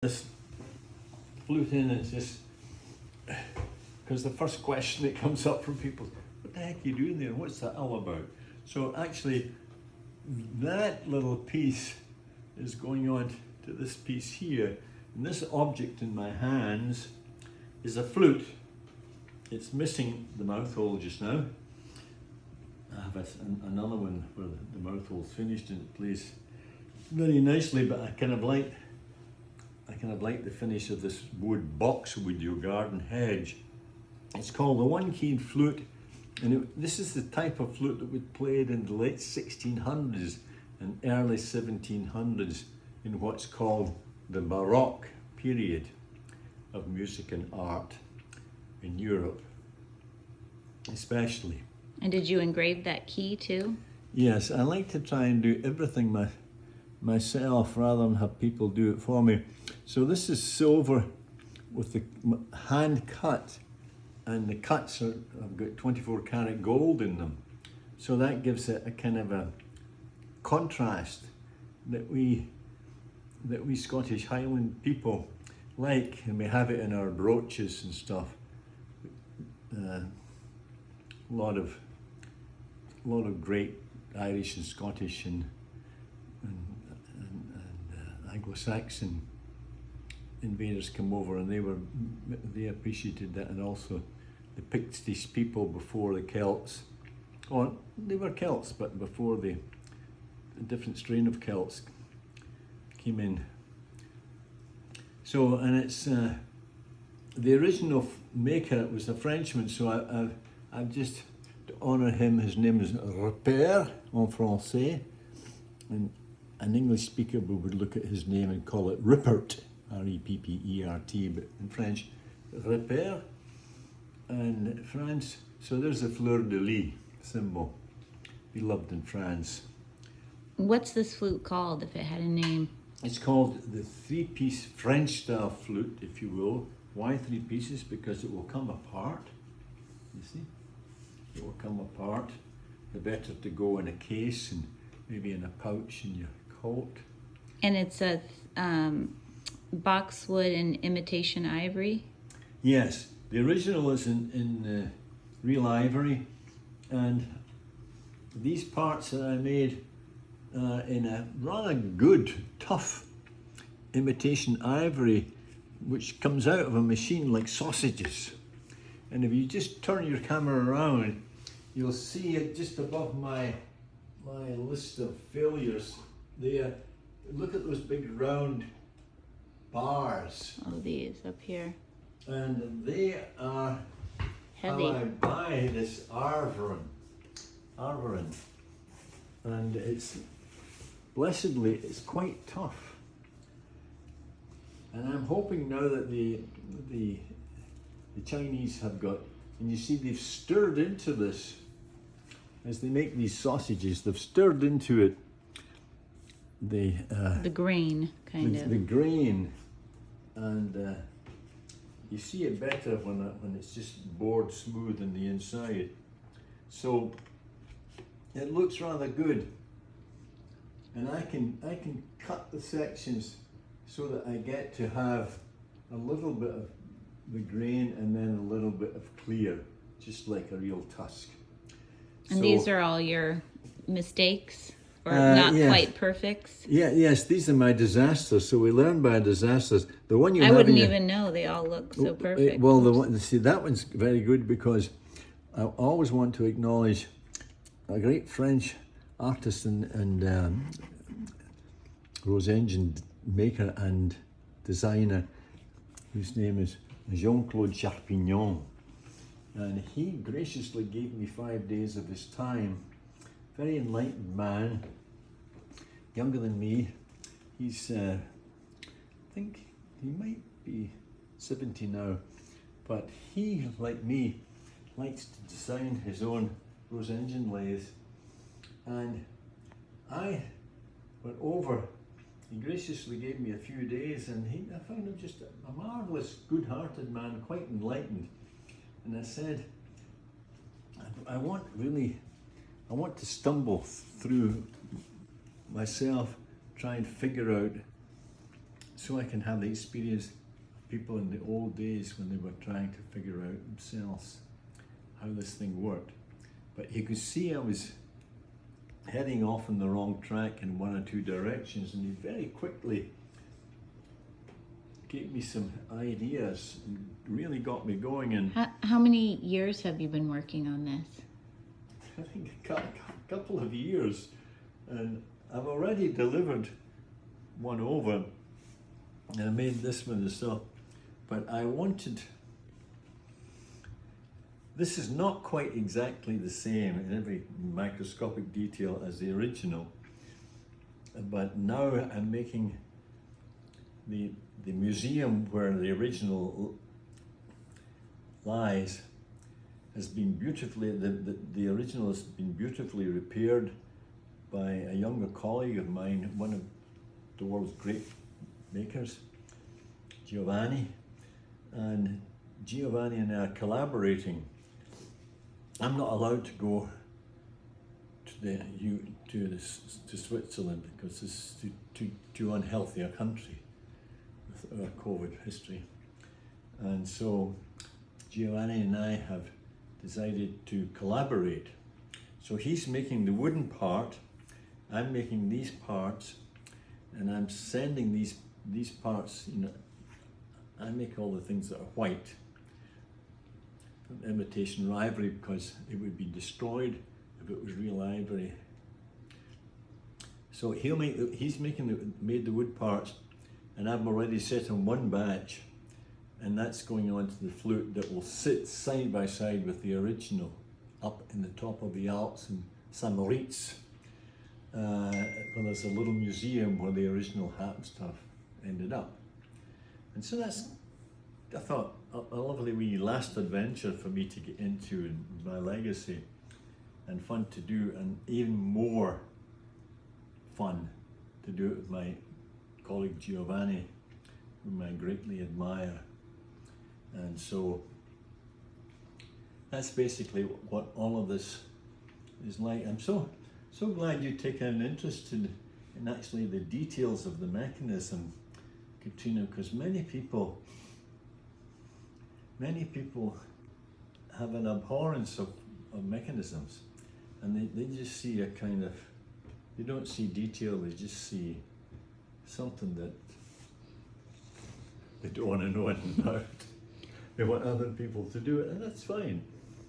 this flute in, it's just because the first question that comes up from people is, what the heck are you doing there? What's that all about? So actually, that little piece is going on to this piece here, and this object in my hands is a flute. It's missing the mouth hole just now. I have another one where the mouth hole's finished and it plays very nicely, but I kind of like the finish of this wood boxwood, your garden hedge. It's called a one-keyed flute, and this is the type of flute that was played in the late 1600s and early 1700s in what's called the Baroque period of music and art in Europe, especially. And did you engrave that key too? Yes, I like to try and do everything myself rather than have people do it for me. So this is silver with the hand cut, and the cuts have got 24 karat gold in them. So that gives it a kind of a contrast that we Scottish Highland people like, and we have it in our brooches and stuff. A lot of great Irish and Scottish and Anglo-Saxon invaders come over, and they appreciated that, and also the Pictish people before the Celts. Oh, they were Celts, but before the different strain of Celts came in. So, and it's the original maker was a Frenchman, so I've just to honour him. His name is Rippert en français, and an English speaker would look at his name and call it Rippert, R-E-P-P-E-R-T, but in French, Rippert, and France. So there's the fleur de lis symbol, beloved in France. What's this flute called, if it had a name? It's called the three-piece French-style flute, if you will. Why three pieces? Because it will come apart, you see? It will come apart. The better to go in a case and maybe in a pouch in your coat. And it's a boxwood and imitation ivory? Yes, the original is in real ivory, and these parts that I made in a rather good, tough imitation ivory, which comes out of a machine like sausages. And if you just turn your camera around, you'll see it just above my list of failures there. Look at those big round bars. Oh, these up here. And they are Heavy. how I buy this Arvarin. And it's, blessedly, it's quite tough. And I'm hoping now that the Chinese have got, and you see they've stirred into this, as they make these sausages, they've stirred into it the grain, kind of. The grain, and you see it better when it's just bored smooth on the inside. So it looks rather good, and I can cut the sections so that I get to have a little bit of the grain and then a little bit of clear, just like a real tusk. And so, these are all your mistakes, or not quite perfects? Yeah, yes, these are my disasters. So we learn by disasters. The one you I have wouldn't even know. They all look so perfect. Well, the one, see, that one's very good because I always want to acknowledge a great French artist and rose engine maker and designer whose name is Jean-Claude Charpignon. And he graciously gave me 5 days of his time. Very enlightened man, younger than me. He's, I think he might be 70 now, but he, like me, likes to design his own rose engine lathe. And I went over, he graciously gave me a few days, and I found him just a marvelous, good-hearted man, quite enlightened. And I said, I want to stumble through myself, try and figure out so I can have the experience of people in the old days when they were trying to figure out themselves how this thing worked. But you could see I was heading off in the wrong track in one or two directions, and he very quickly gave me some ideas and really got me going. And How many years have you been working on this? I think a couple of years, and I've already delivered one over, and I made this one as well. But I wanted, this is not quite exactly the same in every microscopic detail as the original, but now I'm making the museum where the original lies has been beautifully, the original has been beautifully repaired by a younger colleague of mine, one of the world's great makers, Giovanni. And Giovanni and I are collaborating. I'm not allowed to go to Switzerland because it's too unhealthy a country with our COVID history. And so Giovanni and I have decided to collaborate. So he's making the wooden part, I'm making these parts, and I'm sending these parts, you know, I make all the things that are white, imitation ivory, because it would be destroyed if it was real ivory. So he's made the wood parts, and I've already set on one batch, and that's going on to the flute that will sit side by side with the original up in the top of the Alps in St. Moritz. Well, there's a little museum where the original happens to have ended up. And so that's, I thought, a lovely wee last adventure for me to get into in my legacy, and fun to do, and even more fun to do it with my colleague Giovanni, whom I greatly admire. And so that's basically what all of this is like. I'm so glad you've taken an interest in actually the details of the mechanism, Katrina, because many people have an abhorrence of mechanisms, and they just see a kind of, they don't see detail, they just see something that they don't want to know anything about. They want other people to do it, and that's fine.